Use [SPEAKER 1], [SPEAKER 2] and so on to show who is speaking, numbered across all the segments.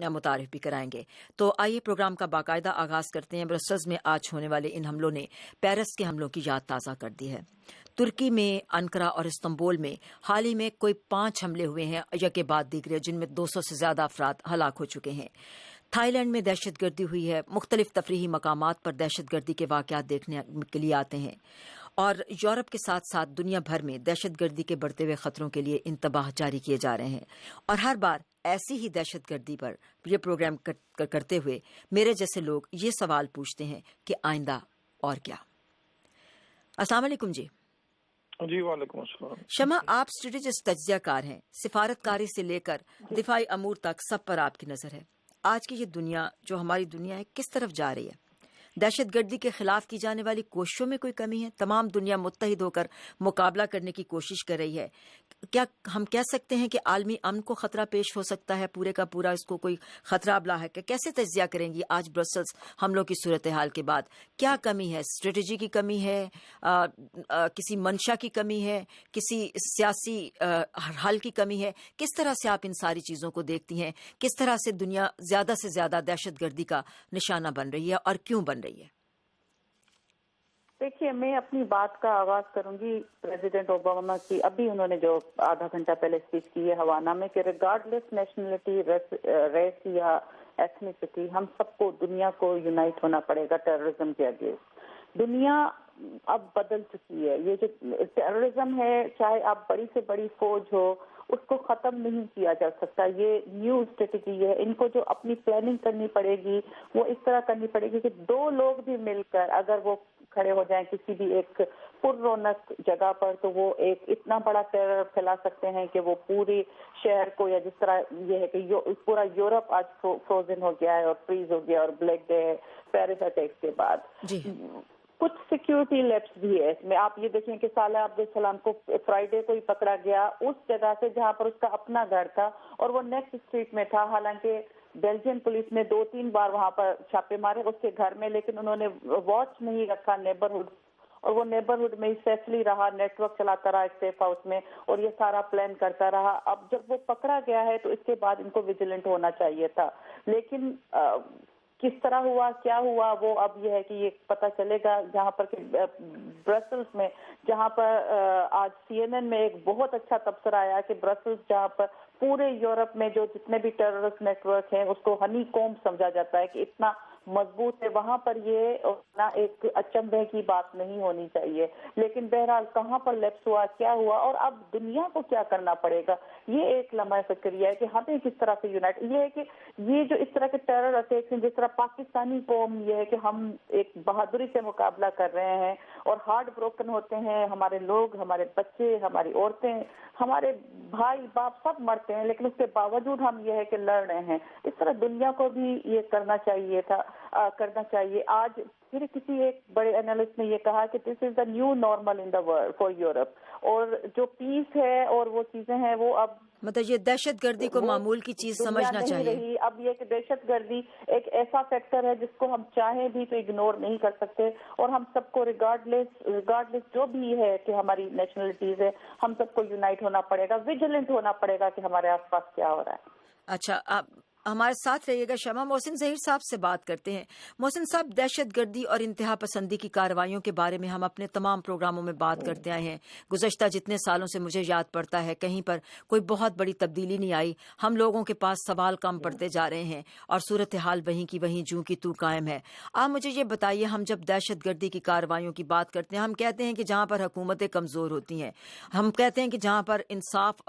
[SPEAKER 1] متعارف بھی کرائیں گے. تو آئیے پروگرام کا باقاعدہ آغاز کرتے ہیں. برسلز میں آج ہونے والے ان حملوں نے پیرس کے حملوں کی یاد تازہ کر دی ہے. ترکی میں انقرہ اور استنبول میں حال ہی میں کوئی 5 حملے ہوئے ہیں یکے بعد دیگرے، جن میں 200 سے زیادہ افراد ہلاک ہو چکے ہیں. تھائی لینڈ میں دہشت گردی ہوئی ہے. مختلف تفریحی مقامات پر دہشت گردی کے واقعات دیکھنے کے لیے آتے ہیں، اور یورپ کے ساتھ ساتھ دنیا بھر میں دہشت گردی کے بڑھتے ہوئے خطروں کے لیے انتباہ جاری کیے جا رہے ہیں. اور ہر بار ایسی ہی دہشت گردی پر یہ پروگرام کرتے ہوئے میرے جیسے لوگ یہ سوال پوچھتے ہیں کہ آئندہ اور کیا. السلام علیکم.
[SPEAKER 2] جی وعلیکم السلام.
[SPEAKER 1] شمع، آپ اسٹریٹجسٹ تجزیہ کار ہیں. سفارت کاری سے لے کر دفاعی امور تک سب پر آپ کی نظر ہے. آج کی یہ دنیا جو ہماری دنیا ہے کس طرف جا رہی ہے؟ دہشت گردی کے خلاف کی جانے والی کوششوں میں کوئی کمی ہے؟ تمام دنیا متحد ہو کر مقابلہ کرنے کی کوشش کر رہی ہے. کیا ہم کہہ سکتے ہیں کہ عالمی امن کو خطرہ پیش ہو سکتا ہے؟ پورے کا پورا اس کو کوئی خطرہ لاحق ہے؟ کیسے تجزیہ کریں گی آج برسلز حملوں کی صورتحال کے بعد؟ کیا کمی ہے؟ اسٹریٹجی کی کمی ہے؟ کسی منشا کی کمی ہے؟ کسی سیاسی حل کی کمی ہے؟ کس طرح سے آپ ان ساری چیزوں کو دیکھتی ہیں؟ کس طرح سے دنیا زیادہ سے زیادہ دہشت گردی کا نشانہ بن رہی ہے اور کیوں بن رہی ہے؟
[SPEAKER 3] دیکھیے، میں اپنی بات کا آغاز کروں گی پریزیڈنٹ اوباما کی ابھی انہوں نے جو آدھا گھنٹہ پہلے اسپیچ کی ہے ہوانہ میں کہ ریگارڈلیس نیشنلٹی، ریس یا ایتھنیسٹی، ہم سب کو، دنیا کو یونائٹ ہونا پڑے گا ٹیررزم کے اگینسٹ. دنیا اب بدل چکی ہے. یہ جو ٹیررزم ہے، چاہے آپ بڑی سے بڑی فوج ہو، اس کو ختم نہیں کیا جا سکتا. یہ نیو اسٹریٹجی ہے. ان کو جو اپنی پلاننگ کرنی پڑے گی وہ اس طرح کرنی پڑے گی کہ 2 لوگ بھی مل کر اگر وہ کھڑے ہو جائیں کسی بھی ایک پر رونق جگہ پر، تو وہ ایک اتنا بڑا ٹیرر پھیلا سکتے ہیں کہ وہ پوری شہر کو، یا جس طرح یہ ہے کہ پورا یورپ آج فروزن ہو گیا ہے اور فریز ہو گیا اور بلیک ڈے پیرس اٹیک کے بعد. جی کچھ سیکیورٹی لیپس بھی ہے اس میں. آپ یہ دیکھیں کہ صالح عبد السلام کو فرائیڈے کو ہی پکڑا گیا اس جگہ سے جہاں پر اس کا اپنا گھر تھا اور وہ نیکسٹ اسٹریٹ میں تھا. حالانکہ بیلجین پولیس نے 2-3 بار وہاں پر چھاپے مارے اس کے گھر میں، لیکن انہوں نے واچ نہیں رکھا نیبرہڈ، اور وہ نیبرہڈ میں ہی سیفلی رہا، نیٹ ورک چلاتا رہا ایک سیف ہاؤس میں، اور یہ سارا پلان کرتا رہا. اب جب وہ پکڑا گیا ہے تو اس کے بعد ان کو ویجیلنٹ ہونا چاہیے تھا. لیکن کس طرح ہوا، کیا ہوا، وہ اب یہ ہے کہ یہ پتہ چلے گا. جہاں پر کہ برسلز میں، جہاں پر آج CNN میں ایک بہت اچھا تبصرہ آیا کہ برسلز جہاں پر پورے یورپ میں جو جتنے بھی ٹیررسٹ نیٹ ورک ہیں اس کو ہنی کوم سمجھا جاتا ہے کہ اتنا مضبوط ہے، وہاں پر یہ ایک اچنبھے کی بات نہیں ہونی چاہیے. لیکن بہرحال کہاں پر لیپس ہوا، کیا ہوا، اور اب دنیا کو کیا کرنا پڑے گا، یہ ایک لمحہ فکریہ ہے کہ ہمیں کس طرح سے یونائٹ. یہ ہے کہ یہ جو اس طرح کے ٹیرر اٹیکس ہیں، جس طرح پاکستانی قوم، یہ ہے کہ ہم ایک بہادری سے مقابلہ کر رہے ہیں اور ہارٹ بروکن ہوتے ہیں ہمارے لوگ، ہمارے بچے، ہماری عورتیں، ہمارے بھائی باپ سب مرتے ہیں، لیکن اس کے باوجود ہم یہ ہے کہ لڑ رہے ہیں. اس طرح دنیا کو بھی یہ کرنا چاہیے تھا، کرنا چاہیے. آج پھر کسی ایک بڑے انالسٹ نے یہ کہا کہ this is the new normal in the world for Europe, اور جو پیس ہے اور وہ چیزیں ہیں وہ اب
[SPEAKER 1] مطلب یہ دہشت گردی کو معمول کی چیز سمجھنا چاہیے.
[SPEAKER 3] رہی. اب یہ کہ دہشت گردی ایک ایسا فیکٹر ہے جس کو ہم چاہیں بھی تو اگنور نہیں کر سکتے، اور ہم سب کو ریگارڈلیس جو بھی ہے کہ ہماری نیشنلٹیز ہے، ہم سب کو یونائٹ ہونا پڑے گا، ویجیلنٹ ہونا پڑے گا کہ ہمارے آس پاس کیا ہو رہا ہے.
[SPEAKER 1] اچھا، آپ ہمارے ساتھ رہیے گا. شمع، محسن ظہیر صاحب سے بات کرتے ہیں. محسن صاحب، دہشت گردی اور انتہا پسندی کی کارروائیوں کے بارے میں ہم اپنے تمام پروگراموں میں بات کرتے آئے ہیں. گزشتہ جتنے سالوں سے مجھے یاد پڑتا ہے کہیں پر کوئی بہت بڑی تبدیلی نہیں آئی. ہم لوگوں کے پاس سوال کم پڑتے جا رہے ہیں اور صورتحال وہیں کی وہیں جوں کی تو قائم ہے. آپ مجھے یہ بتائیے، ہم جب دہشت گردی کی کارروائیوں کی بات کرتے ہیں، ہم کہتے ہیں کہ جہاں پر حکومتیں کمزور ہوتی ہیں، ہم کہتے ہیں کہ جہاں پر انصاف،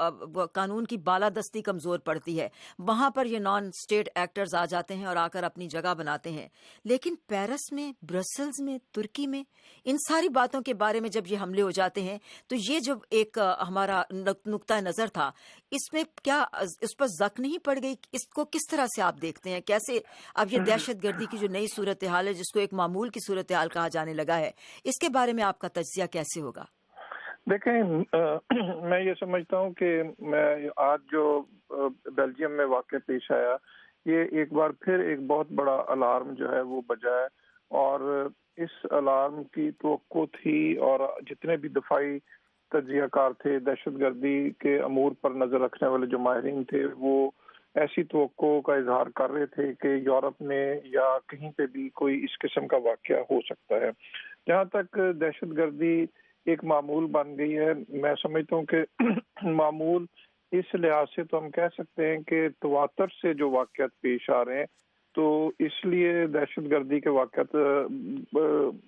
[SPEAKER 1] قانون کی بالادستی کمزور پڑتی ہے، وہاں پر یہ نان اسٹیٹ ایکٹرز آ جاتے ہیں اور آ کر اپنی جگہ بناتے ہیں. لیکن پیرس میں، برسلز میں، ترکی میں ان ساری باتوں کے بارے میں جب یہ حملے ہو جاتے ہیں تو یہ جو ایک ہمارا نقطہ نظر تھا، اس میں کیا اس پر زک نہیں پڑ گئی؟ اس کو کس طرح سے آپ دیکھتے ہیں؟ کیسے اب یہ دہشت گردی کی جو نئی صورتحال ہے، جس کو ایک معمول کی صورتحال کہا جانے لگا ہے، اس کے بارے میں آپ کا تجزیہ کیسے ہوگا؟
[SPEAKER 2] دیکھیں، میں یہ سمجھتا ہوں کہ آج جو بیلجیم میں واقع پیش آیا، یہ ایک بار پھر ایک بہت بڑا الارم جو ہے وہ بجا ہے، اور اس الارم کی توقع تھی، اور جتنے بھی دفاعی تجزیہ کار تھے، دہشت گردی کے امور پر نظر رکھنے والے جو ماہرین تھے، وہ ایسی توقع کا اظہار کر رہے تھے کہ یورپ میں یا کہیں پہ بھی کوئی اس قسم کا واقعہ ہو سکتا ہے. جہاں تک دہشت گردی ایک معمول بن گئی ہے، میں سمجھتا ہوں کہ معمول اس لحاظ سے تو ہم کہہ سکتے ہیں کہ تواتر سے جو واقعات پیش آ رہے ہیں، تو اس لیے دہشت گردی کے واقعات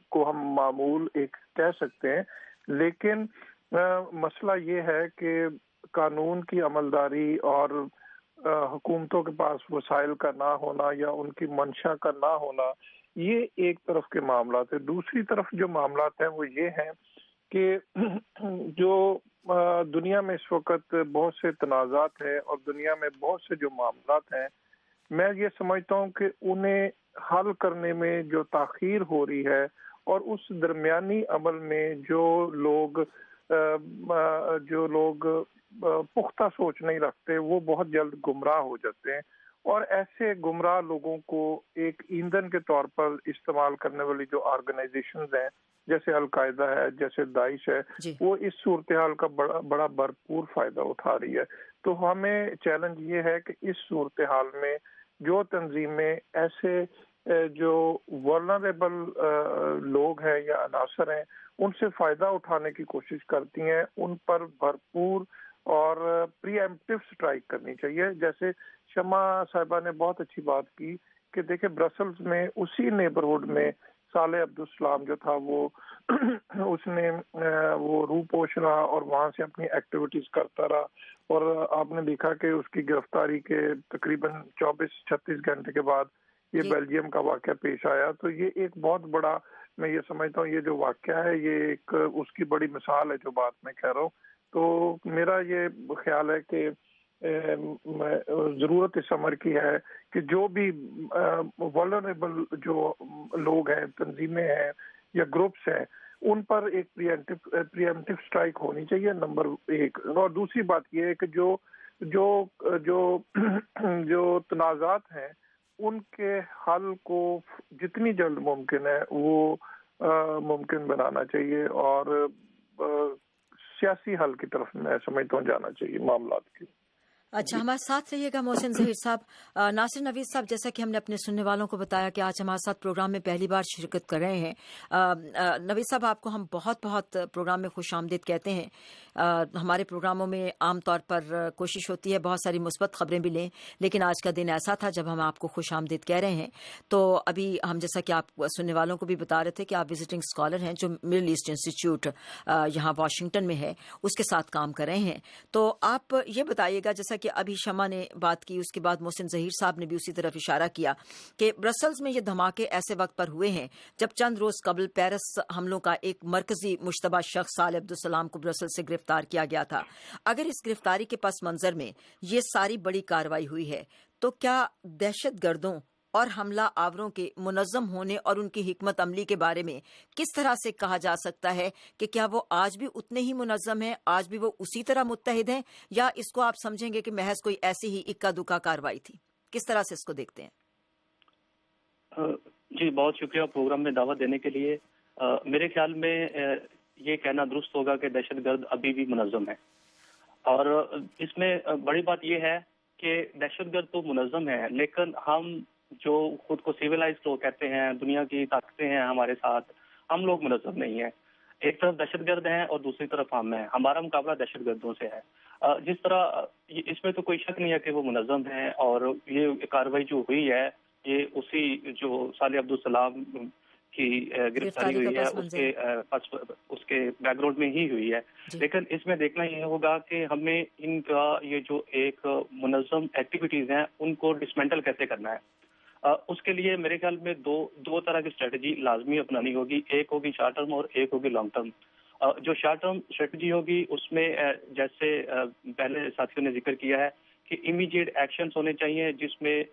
[SPEAKER 2] کو ہم معمول ایک کہہ سکتے ہیں. لیکن مسئلہ یہ ہے کہ قانون کی عملداری اور حکومتوں کے پاس وسائل کا نہ ہونا یا ان کی منشا کا نہ ہونا، یہ ایک طرف کے معاملات ہیں. دوسری طرف جو معاملات ہیں وہ یہ ہیں کہ جو دنیا میں اس وقت بہت سے تنازعات ہیں اور دنیا میں بہت سے جو معاملات ہیں، میں یہ سمجھتا ہوں کہ انہیں حل کرنے میں جو تاخیر ہو رہی ہے اور اس درمیانی عمل میں جو لوگ پختہ سوچ نہیں رکھتے، وہ بہت جلد گمراہ ہو جاتے ہیں. اور ایسے گمراہ لوگوں کو ایک ایندھن کے طور پر استعمال کرنے والی جو آرگنائزیشنز ہیں، جیسے القاعدہ ہے، جیسے داعش ہے، وہ اس صورتحال کا بڑا بھرپور فائدہ اٹھا رہی ہے. تو ہمیں چیلنج یہ ہے کہ اس صورتحال میں جو تنظیمیں ایسے جو ورنریبل لوگ ہیں یا عناصر ہیں ان سے فائدہ اٹھانے کی کوشش کرتی ہیں، ان پر بھرپور اور پری ایمپٹیو سٹرائک کرنی چاہیے. جیسے شمع صاحبہ نے بہت اچھی بات کی کہ دیکھیں برسلز میں اسی نیبرہڈ میں صالح عبدالسلام جو تھا وہ اس نے وہ روپوش رہا اور وہاں سے اپنی ایکٹیویٹیز کرتا رہا، اور آپ نے دیکھا کہ اس کی گرفتاری کے تقریباً 24-36 گھنٹے کے بعد یہ بیلجیم کا واقعہ پیش آیا. تو یہ ایک بہت بڑا، میں یہ سمجھتا ہوں یہ جو واقعہ ہے یہ ایک اس کی بڑی مثال ہے جو بات میں کہہ رہا ہوں. تو میرا یہ خیال ہے کہ ضرورت اس امر کی ہے کہ جو بھی ولنریبل جو لوگ ہیں، تنظیمیں ہیں یا گروپس ہیں، ان پر ایک پری ایمپٹیو سٹرائک ہونی چاہیے، نمبر ایک. اور دوسری بات یہ ہے کہ جو تنازعات ہیں ان کے حل کو جتنی جلد ممکن ہے وہ ممکن بنانا چاہیے اور سیاسی حل کی طرف میں سمجھتا ہوں جانا چاہیے معاملات کی.
[SPEAKER 1] اچھا، ہمارے ساتھ رہیے گا محسن ظہیر صاحب. ناصر نوید صاحب، جیسا کہ ہم نے اپنے سننے والوں کو بتایا کہ آج ہمارے ساتھ پروگرام میں پہلی بار شرکت کر رہے ہیں. نوید صاحب، آپ کو ہم بہت پروگرام میں خوش آمدید کہتے ہیں. ہمارے پروگراموں میں عام طور پر کوشش ہوتی ہے بہت ساری مثبت خبریں بھی لیں، لیکن آج کا دن ایسا تھا جب ہم آپ کو خوش آمدید کہہ رہے ہیں. تو ابھی ہم جیسا کہ آپ سننے والوں کو بھی بتا رہے تھے کہ آپ وزٹنگ اسکالر ہیں جو مڈل ایسٹ انسٹیٹیوٹ یہاں واشنگٹن میں ہے، اس کے ساتھ کام کر رہے ہیں. تو آپ یہ بتائیے گا، جیسا کہ ابھی شمع نے بات کی، اس کے بعد محسن ظہیر صاحب نے بھی اسی طرف اشارہ کیا کہ برسلز میں یہ دھماکے ایسے وقت پر ہوئے ہیں جب چند روز قبل پیرس حملوں کا ایک مرکزی مشتبہ شخص صالح عبدالسلام کو برسل سے گرفتار کیا گیا تھا. اگر اس گرفتاری کے پس منظر میں یہ ساری بڑی کارروائی ہوئی ہے تو کیا دہشت گردوں اور حملہ آوروں کے منظم ہونے اور ان کی حکمت عملی کے بارے میں کس طرح سے کہا جا سکتا ہے کہ کیا وہ آج بھی اتنے ہی منظم ہیں، آج بھی وہ اسی طرح متحد ہیں، یا اس کو آپ سمجھیں گے کہ محض کوئی ایسی ہی اکا دکا کاروائی تھی؟ کس طرح سے اس کو دیکھتے ہیں؟
[SPEAKER 4] جی، بہت شکریہ پروگرام میں دعوت دینے کے لیے. میرے خیال میں یہ کہنا درست ہوگا کہ دہشت گرد ابھی بھی منظم ہے، اور اس میں بڑی بات یہ ہے کہ دہشت گرد تو منظم ہے، لیکن ہم جو خود کو سیویلائزڈ لوگ کہتے ہیں، دنیا کی طاقتیں ہیں ہمارے ساتھ، ہم لوگ منظم نہیں ہیں. ایک طرف دہشت گرد ہیں اور دوسری طرف ہم ہیں. ہمارا مقابلہ دہشت گردوں سے ہے. جس طرح اس میں تو کوئی شک نہیں ہے کہ وہ منظم ہیں، اور یہ کارروائی جو ہوئی ہے یہ اسی جو صالح عبدالسلام کی گرفتاری ہوئی ہے اس کے بیک گراؤنڈ میں ہی ہوئی ہے. لیکن اس میں دیکھنا یہ ہوگا کہ ہمیں ان کا یہ جو ایک منظم ایکٹیویٹیز ہیں ان کو ڈسمینٹل کیسے کرنا ہے. اس کے لیے میرے خیال میں دو طرح کی اسٹریٹجی لازمی اپنانی ہوگی. ایک ہوگی شارٹ ٹرم اور ایک ہوگی لانگ ٹرم. جو شارٹ ٹرم اسٹریٹجی ہوگی اس میں جیسے پہلے ساتھیوں نے ذکر کیا ہے کہ امیڈیٹ ایکشنز ہونے چاہیے، جس میں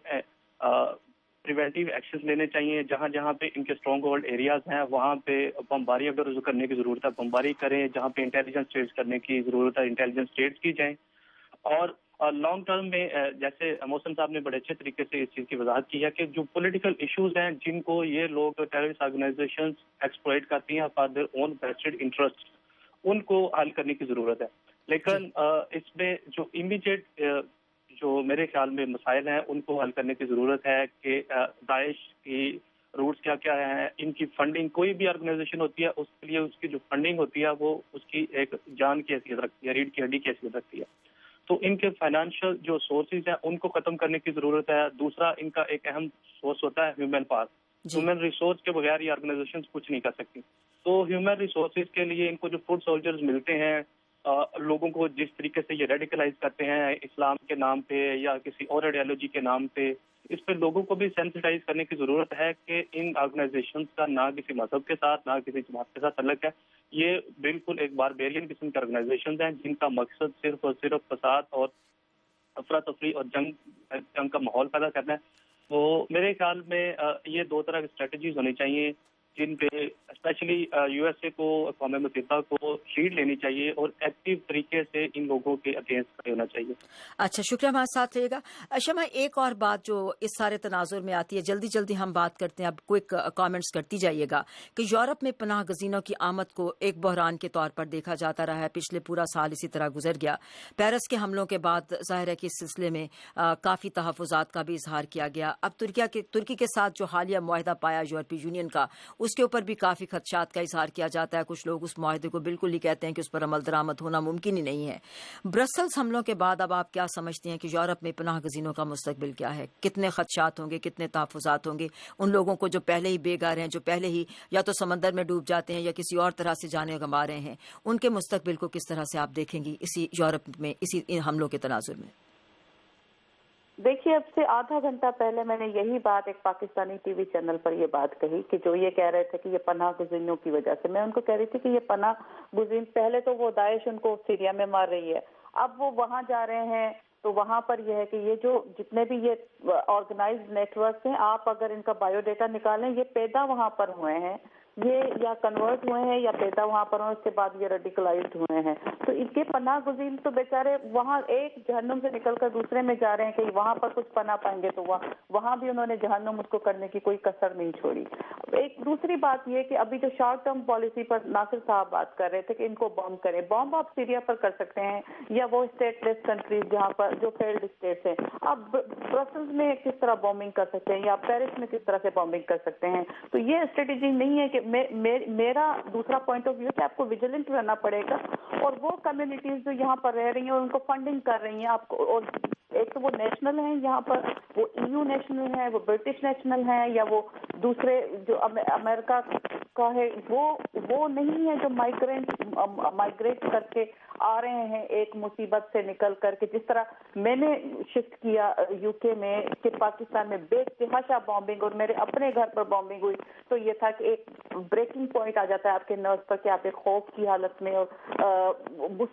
[SPEAKER 4] پریونٹیو ایکشنز لینے چاہیے. جہاں جہاں پہ ان کے اسٹرانگ ہولڈ ایریاز ہیں وہاں پہ بمباری اگر کرنے کی ضرورت ہے بمباری کریں، جہاں پہ انٹیلیجنس ٹریڈز کرنے کی ضرورت ہے انٹیلیجنس ٹریڈز کی جائیں. اور لانگ ٹرم میں جیسے محسن صاحب نے بڑے اچھے طریقے سے اس چیز کی وضاحت کی ہے کہ جو پولیٹیکل ایشوز ہیں جن کو یہ لوگ ٹیررسٹ آرگنائزیشنز ایکسپلائٹ کرتی ہیں for their own vested interest, ان کو حل کرنے کی ضرورت ہے. لیکن اس میں جو امیڈیٹ جو میرے خیال میں مسائل ہیں ان کو حل کرنے کی ضرورت ہے کہ داعش کی روٹس کیا کیا ہیں، ان کی فنڈنگ، کوئی بھی آرگنائزیشن ہوتی ہے اس کے لیے اس کی جو فنڈنگ ہوتی ہے وہ اس کی ایک جان کی حیثیت رکھتی ہے، ریڑھ کی ہڈی کی حیثیت رکھتی ہے. تو ان کے فائنانشیل جو سورسز ہیں ان کو ختم کرنے کی ضرورت ہے. دوسرا ان کا ایک اہم سورس ہوتا ہے ہیومن پاور. ہیومن ریسورس کے بغیر یہ آرگنائزیشن کچھ نہیں کر سکتی. تو ہیومن ریسورسز کے لیے ان کو جو فوڈ سولجرز ملتے ہیں، لوگوں کو جس طریقے سے یہ ریڈیکلائز کرتے ہیں اسلام کے نام پہ یا کسی اور آئیڈیالوجی کے نام پہ، اس پہ لوگوں کو بھی سینسٹائز کرنے کی ضرورت ہے کہ ان آرگنائزیشنز کا نہ کسی مذہب کے ساتھ نہ کسی جماعت کے ساتھ تعلق ہے. یہ بالکل ایک باربیرین قسم کے آرگنائزیشنز ہیں جن کا مقصد صرف اور صرف فساد اور افراتفری اور جنگ کا ماحول پیدا کرنا ہے. تو میرے خیال میں یہ دو طرح کی اسٹریٹجیز ہونی چاہیے جن پہ اسپیشلی یو ایس اے کو، اقوام متحدہ کو لیڈ لینی چاہیے اور ایکٹیو طریقے سے ان لوگوں کے اگینسٹ کھڑے ہونا چاہیے.
[SPEAKER 1] اچھا، شکریہ ہمارے ساتھ رہے گا. شمع، ایک اور بات جو اس سارے تناظر میں آتی ہے، جلدی ہم بات کرتے ہیں، اب کوئک کامنٹس کرتی جائیے گا، کہ یورپ میں پناہ گزینوں کی آمد کو ایک بحران کے طور پر دیکھا جاتا رہا ہے. پچھلے پورا سال اسی طرح گزر گیا. پیرس کے حملوں کے بعد ظاہر ہے کہ اس سلسلے میں کافی تحفظات کا بھی اظہار کیا گیا. اب ترکی کے ساتھ جو حالیہ معاہدہ پایا یورپی یونین کا، اس کے اوپر بھی کافی خدشات کا اظہار کیا جاتا ہے. کچھ لوگ اس معاہدے کو بالکل ہی کہتے ہیں کہ اس پر عمل درآمد ہونا ممکن ہی نہیں ہے. برسلز حملوں کے بعد اب آپ کیا سمجھتے ہیں کہ یورپ میں پناہ گزینوں کا مستقبل کیا ہے؟ کتنے خدشات ہوں گے، کتنے تحفظات ہوں گے ان لوگوں کو جو پہلے ہی بے گھر ہیں، جو پہلے ہی یا تو سمندر میں ڈوب جاتے ہیں یا کسی اور طرح سے جانے گنوا رہے ہیں؟ ان کے مستقبل کو کس طرح سے آپ دیکھیں گی اسی یورپ میں، اسی ان حملوں کے تناظر میں؟
[SPEAKER 3] دیکھیے، اب سے آدھا گھنٹہ پہلے میں نے یہی بات ایک پاکستانی ٹی وی چینل پر یہ بات کہی کہ جو یہ کہہ رہے تھے کہ یہ پناہ گزینوں کی وجہ سے، میں ان کو کہہ رہی تھی کہ یہ پناہ گزین، پہلے تو وہ داعش ان کو سیریا میں مار رہی ہے، اب وہ وہاں جا رہے ہیں تو وہاں پر یہ ہے کہ یہ جو جتنے بھی یہ آرگنائزڈ نیٹ ورکس ہیں، آپ اگر ان کا بایو ڈیٹا نکالیں، یہ پیدا وہاں پر ہوئے ہیں، یہ یا کنورٹ ہوئے ہیں یا پیدا وہاں پر ہوئے، اس کے بعد یہ ریڈیکلائزڈ ہوئے ہیں. تو ان کے پناہ گزین تو بیچارے وہاں ایک جہنم سے نکل کر دوسرے میں جا رہے ہیں کہ وہاں پر کچھ پناہ پائیں گے، تو وہاں بھی انہوں نے جہنم اس کو کرنے کی کوئی کسر نہیں چھوڑی. ایک دوسری بات یہ کہ ابھی جو شارٹ ٹرم پالیسی پر ناصر صاحب بات کر رہے تھے کہ ان کو بام کریں، بام آپ سیریا پر کر سکتے ہیں یا وہ اسٹیٹ لیس کنٹریز جہاں پر جو فیلڈ اسٹیٹس ہیں، آپ برسلز میں کس طرح بامبنگ کر سکتے ہیں یا پیرس میں کس طرح سے بامبنگ کر سکتے ہیں. تو یہ اسٹریٹجی نہیں ہے کہ میرا دوسرا پوائنٹ آف ویو ہے کہ آپ کو ویجیلنٹ رہنا پڑے گا، اور وہ کمیونٹیز جو یہاں پر رہ رہی ہیں اور ان کو فنڈنگ کر رہی ہیں آپ کو، اور ایک تو وہ نیشنل ہیں یہاں پر، وہ EU نیشنل ہیں، وہ برٹش نیشنل ہیں، یا وہ دوسرے جو امریکہ کا ہے، وہ نہیں ہے جو مائگریٹ کر کے آ رہے ہیں ایک مصیبت سے نکل کر کے. جس طرح میں نے شفٹ کیا UK میں کہ پاکستان میں بے تحاشا بامبنگ اور میرے اپنے گھر پر بامبنگ ہوئی، تو یہ تھا کہ ایک بریکنگ پوائنٹ آ جاتا ہے آپ کے نروز پر کہ آپ ایک خوف کی حالت میں اور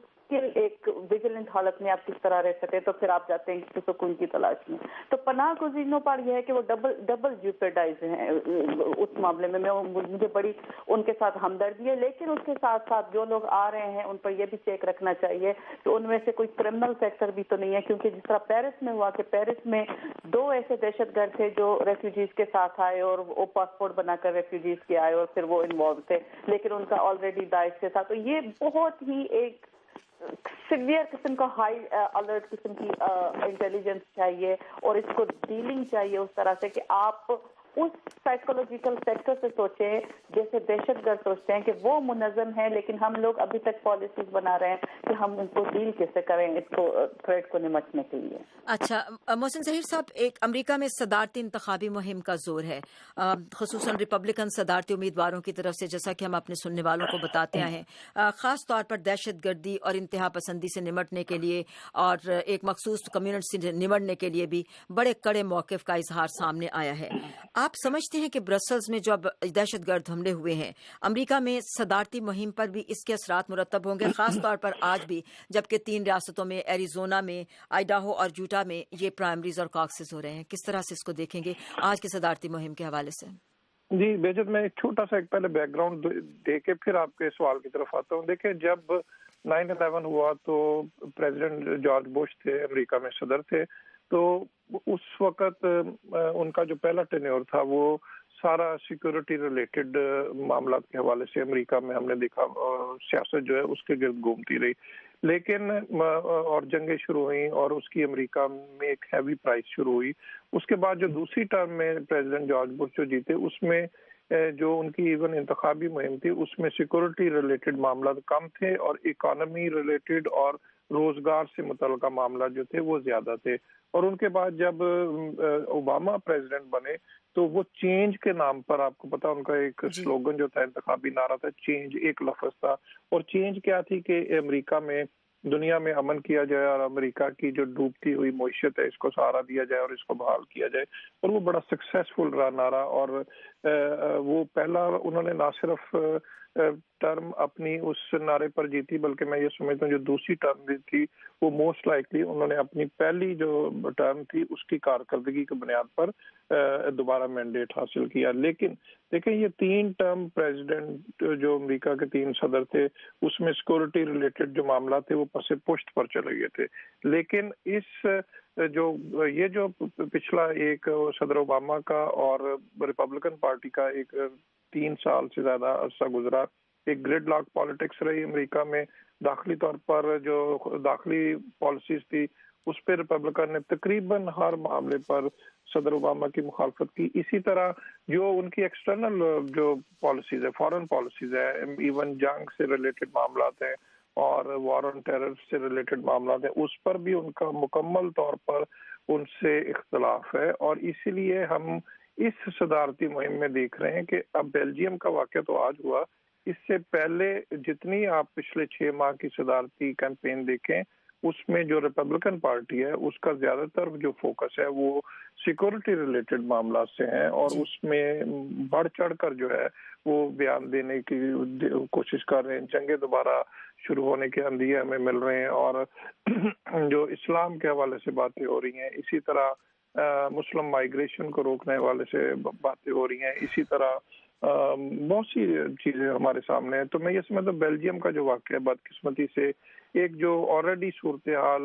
[SPEAKER 3] ایک ویجیلنٹ حالت میں آپ کس طرح رہ سکتے، تو پھر آپ جاتے ہیں سکون کی تلاش میں. تو پناہ گزینوں پر یہ ہے کہ وہ ڈبل جیوپرڈائز ہیں اس معاملے میں. مجھے بڑی ان کے ساتھ ہمدردی ہے، لیکن اس کے ساتھ ساتھ جو لوگ آ رہے ہیں ان پر یہ بھی چیک رکھنا چاہیے کہ ان میں سے کوئی کرمنل فیکٹر بھی تو نہیں ہے، کیونکہ جس طرح پیرس میں ہوا کہ پیرس میں 2 ایسے دہشت گرد تھے جو ریفیوجیز کے ساتھ آئے اور وہ پاسپورٹ بنا کر ریفیوجیز کے آئے اور پھر وہ انوالو تھے، لیکن ان کا آلریڈی داعش کے ساتھ. تو یہ بہت ہی ایک سیویئر قسم کا ہائی الرٹ قسم کی انٹیلیجنس چاہیے، اور اس کو ڈیلنگ چاہیے اس طرح سے کہ آپ اس سائیکولوجیکل فیکٹر سے سوچیں جیسے دہشت گرد سوچتے ہیں کہ وہ منظم ہیں، لیکن ہم لوگ ابھی تک پالیسیز بنا رہے ہیں کہ ہم ان کو ڈیل کیسے کریں اس کو تھریٹ کو نمٹنے کے لیے.
[SPEAKER 1] اچھا محسن ظہیر صاحب، ایک امریکہ میں صدارتی انتخابی مہم کا زور ہے، خصوصاً ریپبلکن صدارتی امیدواروں کی طرف سے، جیسا کہ ہم اپنے سننے والوں کو بتاتے ہیں، خاص طور پر دہشت گردی اور انتہا پسندی سے نمٹنے کے لیے اور ایک مخصوص کمیونٹی سے نمٹنے کے لیے بھی بڑے کڑے موقف کا اظہار سامنے آیا ہے. آپ سمجھتے ہیں کہ برسلز میں جو اب دہشت گرد حملے ہوئے ہیں، امریکہ میں صدارتی مہم پر بھی اس کے اثرات مرتب ہوں گے، خاص طور پر آج بھی جبکہ 3 ریاستوں میں، ایریزونا میں، آئیڈاہو اور یوٹا میں یہ پرائمریز اور کاکسز ہو رہے ہیں؟ کس طرح سے اس کو دیکھیں گے آج کی صدارتی مہم کے حوالے سے؟
[SPEAKER 2] جی بےجت، میں ایک چھوٹا سا پہلے بیک گراؤنڈ دے کے پھر آپ کے سوال کی طرف آتا ہوں. دیکھیں، جب 9/11 ہوا تو پریزیڈنٹ جارج بش تھے، امریکہ میں صدر تھے، تو اس وقت ان کا جو پہلا ٹینیور تھا وہ سارا سیکورٹی ریلیٹڈ معاملات کے حوالے سے امریکہ میں ہم نے دیکھا سیاست جو ہے اس کے گرد گھومتی رہی. لیکن اور جنگیں شروع ہوئیں اور اس کی امریکہ میں ایک ہیوی پرائس شروع ہوئی. اس کے بعد جو دوسری ٹرم میں پریزیڈنٹ جارج بش جو جیتے اس میں جو ان کی ایون انتخابی مہم تھی اس میں سیکورٹی ریلیٹڈ معاملات کم تھے اور اکانومی ریلیٹڈ اور روزگار سے متعلقہ معاملات جو تھے وہ زیادہ تھے. اور ان کے بعد جب اوباما پریزیڈنٹ بنے تو وہ چینج کے نام پر، آپ کو پتا ان کا ایک سلوگن جو تھا، انتخابی نعرہ تھا چینج، ایک لفظ تھا. اور چینج کیا تھی کہ امریکہ میں، دنیا میں امن کیا جائے اور امریکہ کی جو ڈوبتی ہوئی معیشت ہے اس کو سہارا دیا جائے اور اس کو بحال کیا جائے. اور وہ بڑا سکسیسفل رہا نعرہ. اور وہ پہلا انہوں نے نہ صرف ٹرم اپنی اس نعرے پر جیتی بلکہ میں یہ سمجھتا ہوں جو دوسری ٹرم بھی تھی وہ موسٹ لائکلی انہوں نے اپنی پہلی جو ٹرم تھی اس کی کارکردگی کی بنیاد پر دوبارہ مینڈیٹ حاصل کیا. لیکن دیکھیں یہ 3 ٹرم پریزیڈنٹ جو امریکہ کے 3 صدر تھے اس میں سیکورٹی ریلیٹڈ جو معاملات تھے وہ پس پشت پر چلے گئے تھے. لیکن اس یہ جو پچھلا ایک صدر اوباما کا اور ریپبلکن پارٹی کا ایک 3 سال سے زیادہ عرصہ گزرا، ایک گریڈ لاک پالیٹکس رہی امریکہ میں. داخلی طور پر جو داخلی پالیسیز تھی اس پہ ریپبلکن نے تقریباً ہر معاملے پر صدر اوباما کی مخالفت کی. اسی طرح جو ان کی ایکسٹرنل جو پالیسیز ہے، فارن پالیسیز ہے، ایون جنگ سے ریلیٹڈ معاملات ہیں اور وار آن ٹیرر سے ریلیٹڈ معاملات ہیں، اس پر بھی ان کا مکمل طور پر ان سے اختلاف ہے. اور اسی لیے ہم اس صدارتی مہم میں دیکھ رہے ہیں کہ اب بیلجیم کا واقعہ تو آج ہوا، اس سے پہلے جتنی آپ پچھلے 6 ماہ کی صدارتی کیمپین دیکھیں اس میں جو ریپبلکن پارٹی ہے اس کا زیادہ تر جو فوکس ہے وہ سیکورٹی ریلیٹڈ معاملات سے ہیں اور اس میں بڑھ چڑھ کر جو ہے وہ بیان دینے کی کوشش کر رہے ہیں. جنگیں دوبارہ شروع ہونے کے اندیے ہمیں مل رہے ہیں اور جو اسلام کے حوالے سے باتیں ہو رہی ہیں، اسی طرح مسلم مائیگریشن کو روکنے والے سے باتیں ہو رہی ہیں، اسی طرح بہت سی چیزیں ہمارے سامنے ہیں. تو میں یہ سمجھتا ہوں بیلجیم کا جو واقعہ بدقسمتی سے ایک جو آلریڈی صورتحال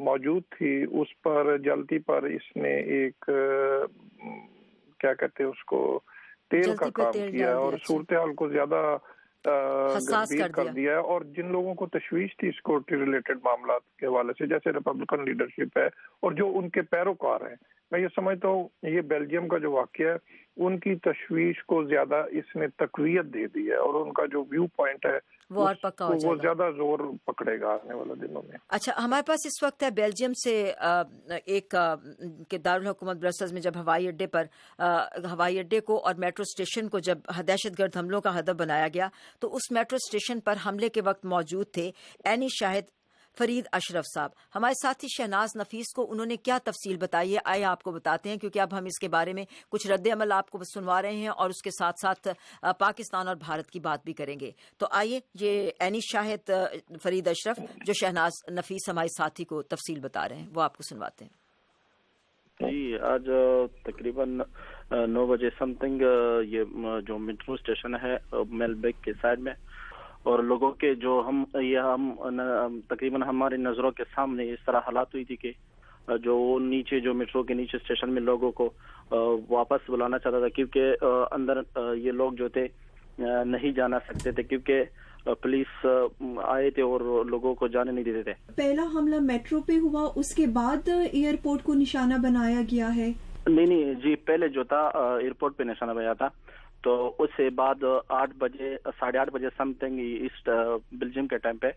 [SPEAKER 2] موجود تھی اس پر جلدی پر اس نے ایک کیا کہتے ہیں اس کو تیل کا کام کیا اور صورتحال کو زیادہ گمبھیر کر دیا ہے. اور جن لوگوں کو تشویش تھی سیکورٹی ریلیٹڈ معاملات کے حوالے سے جیسے ریپبلکن لیڈرشپ ہے اور جو ان کے پیروکار ہیں، میں یہ سمجھتا ہوں یہ بیلجیم کا جو واقعہ ہے ان کی تشویش کو زیادہ اس نے تقویت دے دی ہے اور ان کا جو ویو پوائنٹ ہے
[SPEAKER 1] وہ اور پکا ہو جائے گا، وہ
[SPEAKER 2] زیادہ زور پکڑے گا آنے والے دنوں میں.
[SPEAKER 1] اچھا، ہمارے پاس اس وقت ہے بیلجیم سے ایک کہ دارالحکومت برسلز میں جب ہوائی اڈے کو اور میٹرو اسٹیشن کو جب دہشت گرد حملوں کا ہدف بنایا گیا تو اس میٹرو اسٹیشن پر حملے کے وقت موجود تھے اینی شاہد فرید اشرف صاحب. ہمارے ساتھی شہناز نفیس کو انہوں نے کیا تفصیل بتائی ہے آئے آپ کو بتاتے ہیں، کیونکہ اب ہم اس کے بارے میں کچھ رد عمل آپ کو سنوا رہے ہیں اور اس کے ساتھ ساتھ پاکستان اور بھارت کی بات بھی کریں گے. تو آئیے یہ اینی شاہد فرید اشرف جو شہناز نفیس ہمارے ساتھی کو تفصیل بتا رہے ہیں وہ آپ کو سنواتے ہیں.
[SPEAKER 5] جی، آج تقریباً 9 بجے سم تھنگ یہ جو میٹرو اسٹیشن ہے میل بیک کے سائڈ میں اور لوگوں کے جو ہم تقریباً ہماری نظروں کے سامنے اس طرح حالات ہوئی تھی کہ جو نیچے جو میٹرو کے نیچے اسٹیشن میں لوگوں کو واپس بلانا چاہتا تھا کیونکہ اندر یہ لوگ جو تھے نہیں جانا سکتے تھے کیونکہ پولیس آئے تھے اور لوگوں کو جانے نہیں دیتے تھے. پہلا حملہ میٹرو پہ ہوا، اس کے بعد ایئرپورٹ کو نشانہ بنایا گیا ہے؟ نہیں جی، پہلے جو تھا ایئرپورٹ پہ نشانہ بنایا تھا تو اس سے بعد 8:30 بجے سم تھنگ ایسٹ بیلجیم کے ٹائم پہ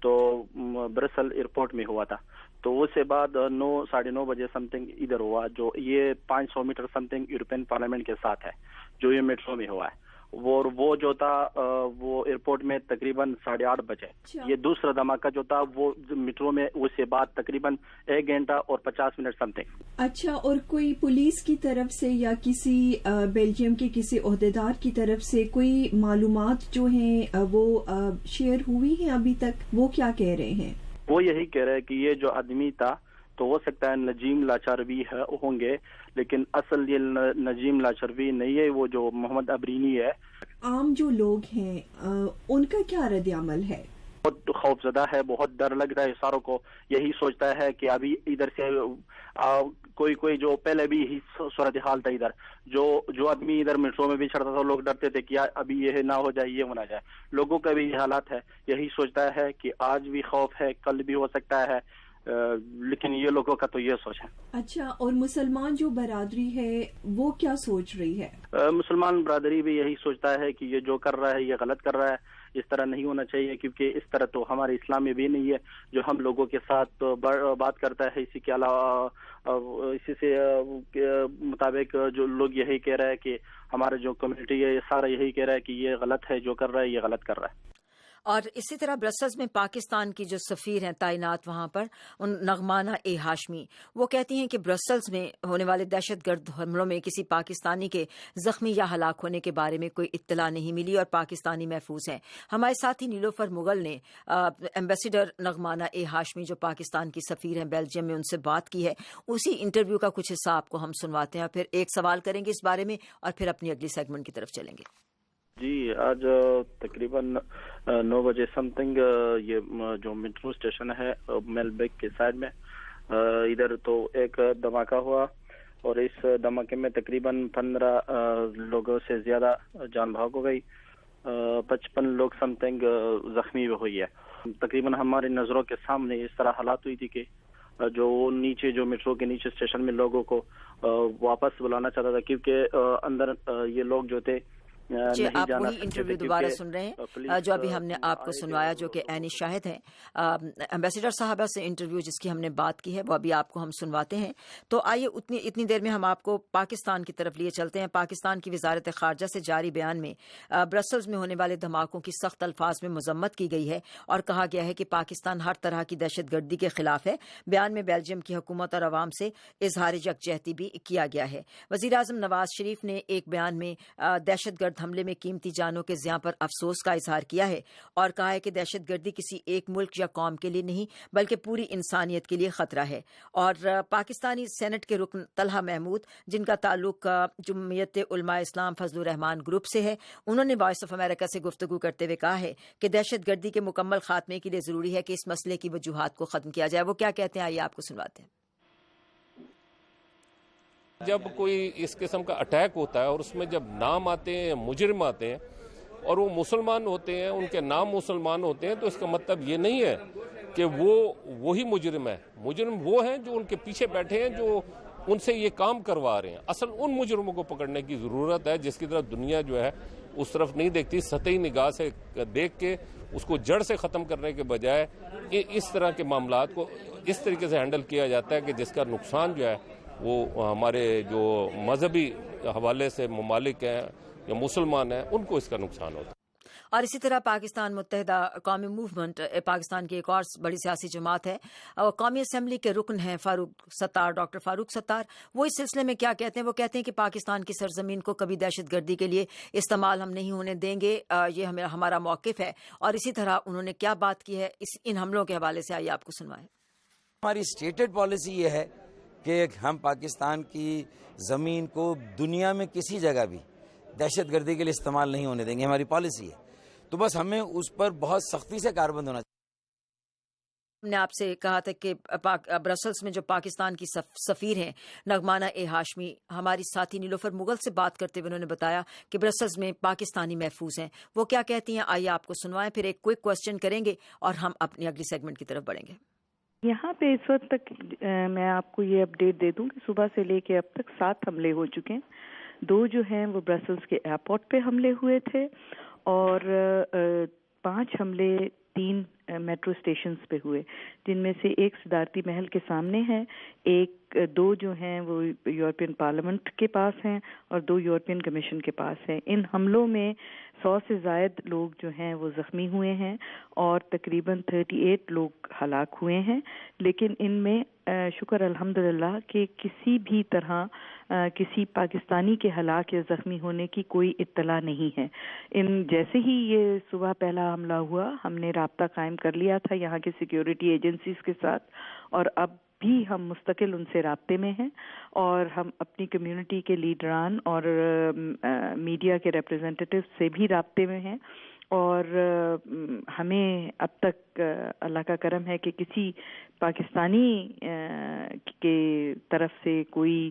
[SPEAKER 5] تو برسل ایئرپورٹ میں ہوا تھا. تو اس سے بعد 9:30 بجے سم تھنگ ادھر ہوا جو یہ 500 metre something European parliament کے ساتھ ہے جو یہ میٹرو میں ہوا ہے. وہ جو تھا وہ ایئرپورٹ میں تقریباً 8:30 بجے. یہ دوسرا دھماکہ جو تھا وہ میٹرو میں اس سے بعد تقریباً 1 گھنٹہ اور 50 منٹ سم تھنگ. اچھا، اور کوئی پولیس کی طرف سے یا کسی بیلجیم کے کسی عہدیدار کی طرف سے کوئی معلومات جو ہیں وہ شیئر ہوئی ہیں ابھی تک؟ وہ کیا کہہ رہے ہیں؟ وہ یہی کہہ رہے ہیں کہ یہ جو آدمی تھا تو ہو سکتا ہے نجیم لاچاروی ہوں گے، لیکن اصل یہ نجیم لاچاروی نہیں ہے، وہ جو محمد ابرینی ہے. عام جو لوگ ہیں ان کا کیا رد عمل ہے؟ بہت خوفزدہ ہے, بہت ڈر لگ رہا ہے ساروں کو. یہی سوچتا ہے کہ ابھی ادھر سے کوئی جو پہلے بھی یہی صورتحال تھا, ادھر جو آدمی ادھر میٹرو میں بھی چڑھتا تھا لوگ ڈرتے تھے کہ ابھی یہ نہ ہو جائے, یہ ہونا جائے. لوگوں کا بھی یہ حالات ہے. یہی سوچتا ہے کہ آج بھی خوف ہے, کل بھی ہو سکتا ہے, لیکن یہ لوگوں کا تو یہ سوچ ہے.
[SPEAKER 6] اچھا, اور مسلمان جو برادری ہے وہ کیا سوچ رہی ہے؟
[SPEAKER 5] مسلمان برادری بھی یہی سوچتا ہے کہ یہ جو کر رہا ہے یہ غلط کر رہا ہے, اس طرح نہیں ہونا چاہیے, کیونکہ اس طرح تو ہمارے اسلام میں بھی نہیں ہے. جو ہم لوگوں کے ساتھ بات کرتا ہے, اسی کے علاوہ اسی سے مطابق جو لوگ یہی کہہ رہے ہیں کہ ہمارے جو کمیونٹی ہے یہ سارا یہی کہہ رہا ہے کہ یہ غلط ہے, جو کر رہا ہے یہ غلط کر رہا ہے.
[SPEAKER 1] اور اسی طرح برسلز میں پاکستان کی جو سفیر ہیں تعینات وہاں پر, نغمانہ اے ہاشمی, وہ کہتی ہیں کہ برسلز میں ہونے والے دہشت گرد حملوں میں کسی پاکستانی کے زخمی یا ہلاک ہونے کے بارے میں کوئی اطلاع نہیں ملی اور پاکستانی محفوظ ہیں. ہمارے ساتھی نیلوفر مغل نے ایمبیسیڈر نغمانہ اے ہاشمی جو پاکستان کی سفیر ہیں بیلجیم میں, ان سے بات کی ہے. اسی انٹرویو کا کچھ حصہ آپ کو ہم سنواتے ہیں اور پھر ایک سوال کریں گے اس بارے میں اور پھر اپنی اگلی سیگمنٹ کی طرف چلیں گے.
[SPEAKER 5] جی, آج تقریباً 9 بجے سم تھنگ یہ جو میٹرو اسٹیشن ہے میل بیگ کے سائڈ میں, ادھر تو ایک دھماکہ ہوا اور اس دھماکے میں تقریباً 15 لوگوں سے زیادہ جان بھاگ ہو گئی, 55 لوگ سم تھنگ زخمی بھی ہوئی ہے. تقریباً ہماری نظروں کے سامنے اس طرح حالات ہوئی تھی کہ جو نیچے جو میٹرو کے نیچے اسٹیشن میں لوگوں کو واپس بلانا چاہتا تھا, کیونکہ اندر یہ لوگ جو تھے
[SPEAKER 1] جی, آپ وہی انٹرویو دوبارہ سن رہے ہیں جو ابھی ہم نے آپ کو سنوایا, جو کہ عینی شاہد ہیں ایمبیسیڈر صاحبہ سے انٹرویو جس کی ہم نے بات کی ہے, وہ ابھی آپ کو ہم سنواتے ہیں. تو آئیے اتنی دیر میں ہم آپ کو پاکستان کی طرف لیے چلتے ہیں. پاکستان کی وزارت خارجہ سے جاری بیان میں برسلز میں ہونے والے دھماکوں کی سخت الفاظ میں مذمت کی گئی ہے اور کہا گیا ہے کہ پاکستان ہر طرح کی دہشت گردی کے خلاف ہے. بیان میں بیلجیم کی حکومت اور عوام سے اظہار یکجہتی بھی کیا گیا ہے. وزیر اعظم نواز شریف نے ایک بیان میں دہشت گرد حملے میں قیمتی جانوں کے زیاں پر افسوس کا اظہار کیا ہے اور کہا ہے کہ دہشت گردی کسی ایک ملک یا قوم کے لیے نہیں بلکہ پوری انسانیت کے لیے خطرہ ہے. اور پاکستانی سینٹ کے رکن طلحہ محمود, جن کا تعلق جمعیت علماء اسلام فضل الرحمان گروپ سے ہے, انہوں نے وائس آف امریکہ سے گفتگو کرتے ہوئے کہا ہے کہ دہشت گردی کے مکمل خاتمے کے لیے ضروری ہے کہ اس مسئلے کی وجوہات کو ختم کیا جائے. وہ کیا کہتے ہیں, آئیے آپ کو سنواتے ہیں.
[SPEAKER 7] جب کوئی اس قسم کا اٹیک ہوتا ہے اور اس میں جب نام آتے ہیں, مجرم آتے ہیں اور وہ مسلمان ہوتے ہیں, ان کے نام مسلمان ہوتے ہیں, تو اس کا مطلب یہ نہیں ہے کہ وہی مجرم ہے. مجرم وہ ہیں جو ان کے پیچھے بیٹھے ہیں, جو ان سے یہ کام کروا رہے ہیں. اصل ان مجرموں کو پکڑنے کی ضرورت ہے جس کی طرف دنیا جو ہے اس طرف نہیں دیکھتی. سطحی نگاہ سے دیکھ کے اس کو جڑ سے ختم کرنے کے بجائے اس طرح کے معاملات کو اس طریقے سے ہینڈل کیا جاتا ہے کہ جس کا نقصان جو ہے وہ ہمارے جو مذہبی حوالے سے ممالک ہیں یا مسلمان ہیں ان کو اس کا نقصان ہوتا ہے.
[SPEAKER 1] اور اسی طرح پاکستان متحدہ قومی موومنٹ پاکستان کی ایک اور بڑی سیاسی جماعت ہے, قومی اسمبلی کے رکن ہیں ڈاکٹر فاروق ستار. وہ اس سلسلے میں کیا کہتے ہیں؟ وہ کہتے ہیں کہ پاکستان کی سرزمین کو کبھی دہشت گردی کے لیے استعمال ہم نہیں ہونے دیں گے, یہ ہمارا موقف ہے. اور اسی طرح انہوں نے کیا بات کی ہے ان حملوں کے حوالے سے, آئیے آپ کو سنوائیں.
[SPEAKER 8] ہماری اسٹیٹڈ پالیسی یہ ہے کہ ہم پاکستان کی زمین کو دنیا میں کسی جگہ بھی دہشت گردی کے لیے استعمال نہیں ہونے دیں گے, ہماری پالیسی ہے. تو بس ہمیں اس پر بہت سختی سے کاربند ہونا چاہیے.
[SPEAKER 1] ہم نے آپ سے کہا تھا کہ برسلز میں جو پاکستان کی سفیر ہیں نغمانہ اے ہاشمی, ہماری ساتھی نیلوفر مغل سے بات کرتے ہوئے انہوں نے بتایا کہ برسلز میں پاکستانی محفوظ ہیں. وہ کیا کہتی ہیں, آئیے آپ کو سنوائیں, پھر ایک کوئک کوسچن کریں گے اور ہم اپنی اگلی سیگمنٹ کی طرف بڑھیں گے.
[SPEAKER 3] یہاں پہ اس وقت تک میں آپ کو یہ اپڈیٹ دے دوں کہ صبح سے لے کے اب تک 7 حملے ہو چکے ہیں. 2 جو ہیں وہ برسلز کے ایئرپورٹ پہ حملے ہوئے تھے اور 5 حملے 3 میٹرو اسٹیشنز پہ ہوئے, جن میں سے ایک صدارتی محل کے سامنے ہے, 2 جو ہیں وہ یورپین پارلیمنٹ کے پاس ہیں اور 2 یورپین کمیشن کے پاس ہیں. ان حملوں میں 100 سے زائد لوگ جو ہیں وہ زخمی ہوئے ہیں اور تقریباً 38 لوگ ہلاک ہوئے ہیں. لیکن ان میں شکر الحمدللہ کہ کسی بھی طرح کسی پاکستانی کے ہلاک یا زخمی ہونے کی کوئی اطلاع نہیں ہے. جیسے ہی یہ صبح پہلا حملہ ہوا ہم نے رابطہ قائم کر لیا تھا یہاں کے سیکیورٹی ایجنسیز کے ساتھ, اور اب بھی ہم مستقل ان سے رابطے میں ہیں اور ہم اپنی کمیونٹی کے لیڈران اور میڈیا کے ریپرزینٹیٹیو سے بھی رابطے میں ہیں
[SPEAKER 9] اور ہمیں اب تک اللہ کا کرم ہے کہ کسی پاکستانی کے طرف سے کوئی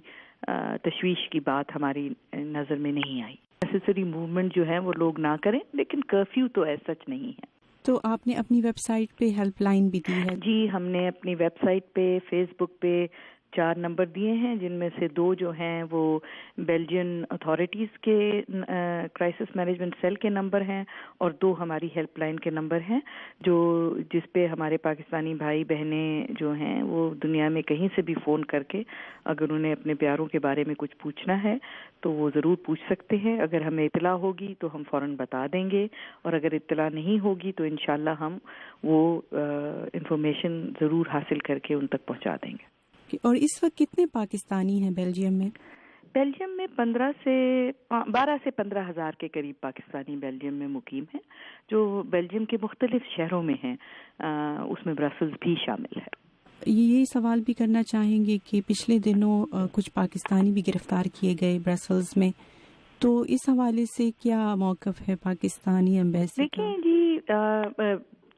[SPEAKER 9] تشویش کی بات ہماری نظر میں نہیں آئی. نیسیسری موومنٹ جو ہے وہ لوگ نہ کریں، لیکن کرفیو تو ایسا سچ نہیں ہے.
[SPEAKER 10] تو آپ نے اپنی ویب سائٹ پہ ہیلپ لائن بھی دی ہے؟
[SPEAKER 9] جی، ہم نے اپنی ویب سائٹ پہ، فیس بک پہ 4 نمبر دیے ہیں، جن میں سے 2 جو ہیں وہ بیلجین اتھارٹیز کے کرائسس مینجمنٹ سیل کے نمبر ہیں، اور 2 ہماری ہیلپ لائن کے نمبر ہیں، جس پہ ہمارے پاکستانی بھائی بہنیں جو ہیں وہ دنیا میں کہیں سے بھی فون کر کے اگر انہیں اپنے پیاروں کے بارے میں کچھ پوچھنا ہے تو وہ ضرور پوچھ سکتے ہیں. اگر ہمیں اطلاع ہوگی تو ہم فوراً بتا دیں گے، اور اگر اطلاع نہیں ہوگی تو انشاءاللہ ہم وہ انفارمیشن ضرور حاصل کر کے ان تک پہنچا دیں گے.
[SPEAKER 10] اور اس وقت کتنے پاکستانی ہیں بیلجیم میں؟
[SPEAKER 9] بیلجیم میں 12 سے 15 ہزار کے قریب پاکستانی بیلجیم میں مقیم ہیں، جو بیلجیم کے مختلف شہروں میں ہیں، اس میں برسلز بھی شامل ہے.
[SPEAKER 10] یہ سوال بھی کرنا چاہیں گے کہ پچھلے دنوں کچھ پاکستانی بھی گرفتار کیے گئے برسلز میں، تو اس حوالے سے کیا موقف ہے پاکستانی ایمبیسی کا؟
[SPEAKER 9] دیکھیں جی،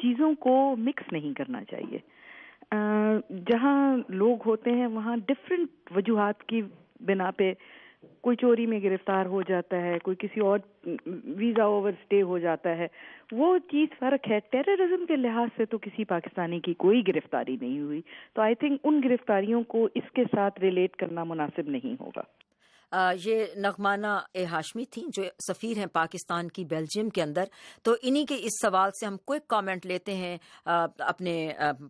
[SPEAKER 9] چیزوں کو مکس نہیں کرنا چاہیے. جہاں لوگ ہوتے ہیں وہاں ڈفرینٹ وجوہات کی بنا پہ کوئی چوری میں گرفتار ہو جاتا ہے، کوئی کسی اور ویزا اوور سٹے ہو جاتا ہے، وہ چیز فرق ہے. ٹیررزم کے لحاظ سے تو کسی پاکستانی کی کوئی گرفتاری نہیں ہوئی، تو آئی تھنک ان گرفتاریوں کو اس کے ساتھ ریلیٹ کرنا مناسب نہیں ہوگا.
[SPEAKER 1] یہ نغمانہ ہاشمی تھیں جو سفیر ہیں پاکستان کی بیلجیم کے اندر. تو انہی کے اس سوال سے ہم کوئی کامنٹ لیتے ہیں اپنے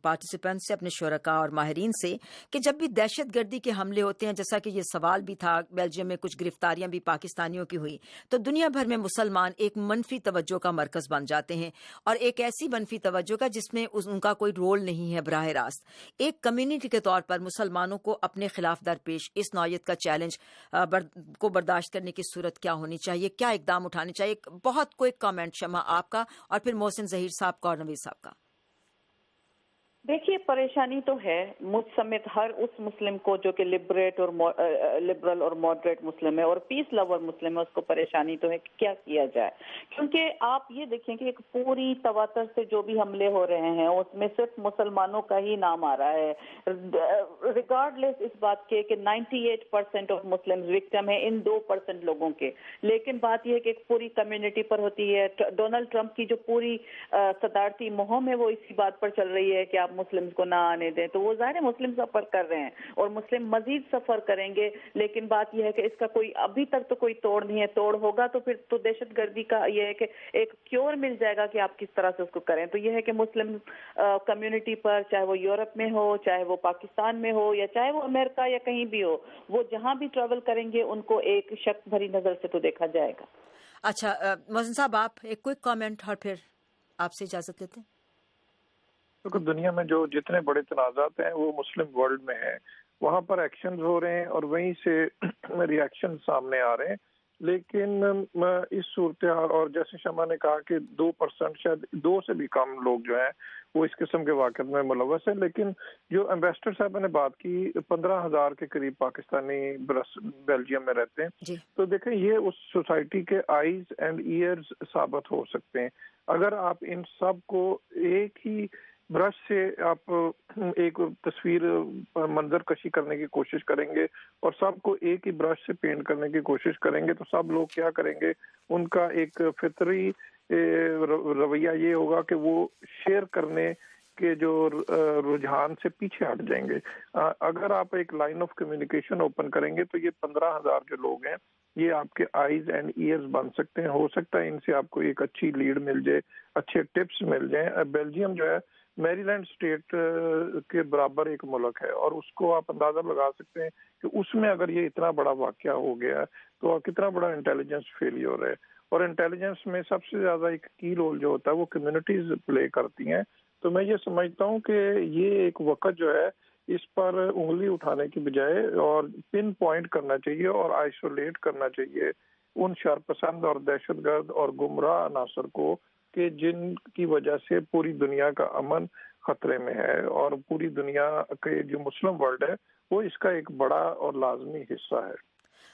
[SPEAKER 1] پارٹیسپینٹ سے، اپنے شرکاء اور ماہرین سے، کہ جب بھی دہشت گردی کے حملے ہوتے ہیں، جیسا کہ یہ سوال بھی تھا، بیلجیم میں کچھ گرفتاریاں بھی پاکستانیوں کی ہوئی، تو دنیا بھر میں مسلمان ایک منفی توجہ کا مرکز بن جاتے ہیں، اور ایک ایسی منفی توجہ کا جس میں ان کا کوئی رول نہیں ہے براہ راست. ایک کمیونٹی کے طور پر مسلمانوں کو اپنے خلاف درپیش اس نوعیت کا چیلنج کو برداشت کرنے کی صورت کیا ہونی چاہیے، کیا اقدام اٹھانے چاہیے؟ بہت کوئی کامنٹ شمع آپ کا، اور پھر محسن ظہیر صاحب کا اور نوید صاحب کا.
[SPEAKER 3] دیکھیے، پریشانی تو ہے مجھ سمیت ہر اس مسلم کو جو کہ لبرل اور ماڈریٹ مسلم ہے اور پیس لور مسلم ہے، اس کو پریشانی تو ہے کہ کیا کیا جائے. کیونکہ آپ یہ دیکھیں کہ ایک پوری تواتر سے جو بھی حملے ہو رہے ہیں اس میں صرف مسلمانوں کا ہی نام آ رہا ہے، ریگارڈ لیس اس بات کے کہ 98% آف مسلم وکٹم ہیں ان 2% لوگوں کے. لیکن بات یہ ہے کہ ایک پوری کمیونٹی پر ہوتی ہے. ڈونلڈ ٹرمپ کی جو پوری صدارتی مہم ہے وہ اسی بات پر چل رہی ہے کہ آپ مسلم کو نہ آنے دیں، تو وہ ظاہر ہے مسلم سفر کر رہے ہیں اور مسلم مزید سفر کریں گے. لیکن بات یہ ہے کہ اس کا کوئی ابھی تک تو کوئی توڑ نہیں ہے. توڑ ہوگا تو پھر تو دہشت گردی کا یہ ہے کہ ایک کیور مل جائے گا کہ آپ کس طرح سے اس کو کریں. تو یہ ہے کہ مسلم کمیونٹی پر، چاہے وہ یورپ میں ہو، چاہے وہ پاکستان میں ہو، یا چاہے وہ امریکہ یا کہیں بھی ہو، وہ جہاں بھی ٹریول کریں گے ان کو ایک شک بھری نظر سے تو دیکھا جائے گا.
[SPEAKER 1] اچھا محسن صاحب، آپ ایک کوئی کامنٹ اور پھر آپ سے اجازت لیتے ہیں.
[SPEAKER 2] دنیا میں جو جتنے بڑے تنازعات ہیں وہ مسلم ورلڈ میں ہیں، وہاں پر ایکشنز ہو رہے ہیں اور وہیں سے ری ایکشن سامنے آ رہے ہیں. لیکن اس صورتحال، اور جیسے شمع نے کہا کہ 2% شاید 2 سے بھی کم لوگ جو ہیں وہ اس قسم کے واقعات میں ملوث ہیں. لیکن جو ایمبیسڈر صاحب نے بات کی 15,000 کے قریب پاکستانی بیلجیم میں رہتے ہیں
[SPEAKER 1] جی.
[SPEAKER 2] تو دیکھیں یہ اس سوسائٹی کے آئیز اینڈ ایئرز ثابت ہو سکتے ہیں. اگر آپ ان سب کو ایک ہی برش سے آپ ایک تصویر منظر کشی کرنے کی کوشش کریں گے اور سب کو ایک ہی برش سے پینٹ کرنے کی کوشش کریں گے تو سب لوگ کیا کریں گے؟ ان کا ایک فطری رویہ یہ ہوگا کہ وہ شیئر کرنے کے جو رجحان سے پیچھے ہٹ جائیں گے. اگر آپ ایک لائن آف کمیونیکیشن اوپن کریں گے تو یہ 15,000 جو لوگ ہیں یہ آپ کے آئیز اینڈ ایئرز بن سکتے ہیں. ہو سکتا ہے ان سے آپ کو ایک اچھی لیڈ مل جائے، اچھے ٹپس مل جائیں. بیلجیم جو ہے میری لینڈ اسٹیٹ کے برابر ایک ملک ہے، اور اس کو آپ اندازہ لگا سکتے ہیں کہ اس میں اگر یہ اتنا بڑا واقعہ ہو گیا تو کتنا بڑا انٹیلیجنس فیلیور ہے. اور انٹیلیجنس میں سب سے زیادہ ایک کی رول جو ہوتا ہے وہ کمیونٹیز پلے کرتی ہیں. تو میں یہ سمجھتا ہوں کہ یہ ایک وقت جو ہے اس پر انگلی اٹھانے کی بجائے اور پن پوائنٹ کرنا چاہیے اور آئسولیٹ کرنا چاہیے ان شرپسند اور دہشت گرد اور گمراہ عناصر کو کہ جن کی وجہ سے پوری دنیا کا امن خطرے میں ہے، اور پوری دنیا کے جو مسلم ورلڈ ہے وہ اس کا ایک بڑا اور لازمی حصہ ہے.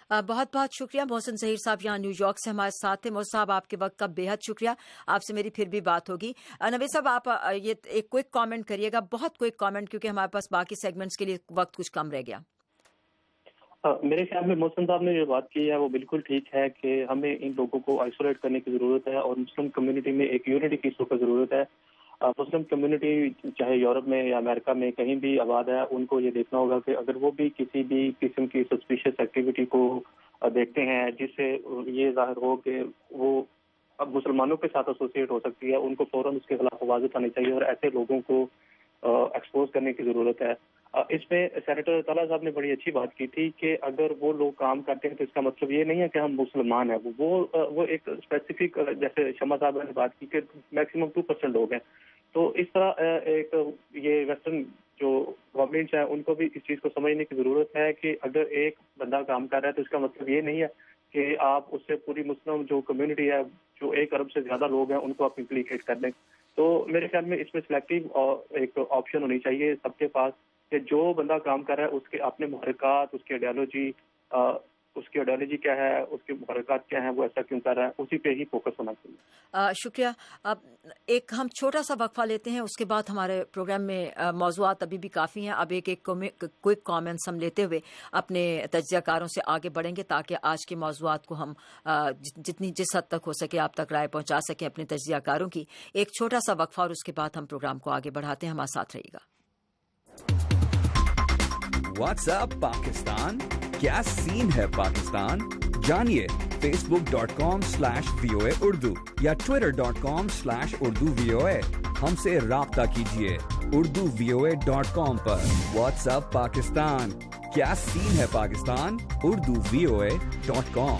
[SPEAKER 1] بہت بہت شکریہ محسن ظہیر صاحب یہاں نیو یارک سے ہمارے ساتھ تھے. محسن صاحب آپ کے وقت کا بے حد شکریہ. آپ سے میری پھر بھی بات ہوگی. نوید صاحب آپ یہ ایک کوئک کامنٹ کریے گا, بہت کوئک کامنٹ, کیونکہ ہمارے پاس باقی سیگمنٹس کے لیے وقت کچھ کم رہ گیا.
[SPEAKER 4] میرے خیال میں محسن صاحب نے جو بات کی ہے وہ بالکل ٹھیک ہے کہ ہمیں ان لوگوں کو آئسولیٹ کرنے کی ضرورت ہے اور مسلم کمیونٹی میں ایک یونٹی کی ضرورت ہے. مسلم کمیونٹی چاہے یورپ میں یا امریکہ میں کہیں بھی آباد ہے, ان کو یہ دیکھنا ہوگا کہ اگر وہ بھی کسی بھی قسم کی سسپیشیس ایکٹیویٹی کو دیکھتے ہیں جس سے یہ ظاہر ہو کہ وہ اب مسلمانوں کے ساتھ ایسوسیٹ ہو سکتی ہے, ان کو فوراً اس کے خلاف آواز اٹھانی چاہیے اور ایسے لوگوں کو ایکسپوز کرنے کی ضرورت ہے. اس میں سینیٹر طلحہ صاحب نے بڑی اچھی بات کی تھی کہ اگر وہ لوگ کام کرتے ہیں تو اس کا مطلب یہ نہیں ہے کہ ہم مسلمان ہیں. وہ ایک اسپیسیفک, جیسے شمع صاحب نے بات کی کہ میکسیمم 2% لوگ ہیں, تو اس طرح ایک یہ ویسٹرن جو گورنمنٹس ہیں ان کو بھی اس چیز کو سمجھنے کی ضرورت ہے کہ اگر ایک بندہ کام کر رہا ہے تو اس کا مطلب یہ نہیں ہے کہ آپ اس سے پوری مسلم جو کمیونٹی ہے, جو 1 ارب سے زیادہ لوگ ہیں, ان کو آپ امپلیکیٹ کر دیں. تو میرے خیال میں اس میں سلیکٹیو ایک آپشن ہونی چاہیے سب کے پاس کہ جو بندہ کام کر رہا ہے اس کے اپنے محرکات, اس کی آئیڈیالوجی کیا ہے, اس کے محرکات کیا ہیں, وہ ایسا کیوں کر رہا ہے, اسی پہ ہی فوکس ہونا چاہیے.
[SPEAKER 1] شکریہ. اب ایک ہم چھوٹا سا وقفہ لیتے ہیں, اس کے بعد ہمارے پروگرام میں موضوعات ابھی بھی کافی ہیں. اب ایک کوئک کامنٹس ہم لیتے ہوئے اپنے تجزیہ کاروں سے آگے بڑھیں گے تاکہ آج کے موضوعات کو ہم جس حد تک ہو سکے آپ تک رائے پہنچا سکیں اپنے تجزیہ کاروں کی. ایک چھوٹا سا وقفہ اور اس کے بعد ہم پروگرام کو آگے بڑھاتے ہیں. ہمارے ساتھ رہیے گا.
[SPEAKER 11] واٹس اپ پاکستان, کیا سین ہے پاکستان, جانیے facebook.com/VOA Urdu یا twitter.com/Urdu VOA. ہم سے رابطہ کیجیے urduvoa.com پر. واٹس اپ پاکستان, کیا سین ہے پاکستان, urduvoa.com.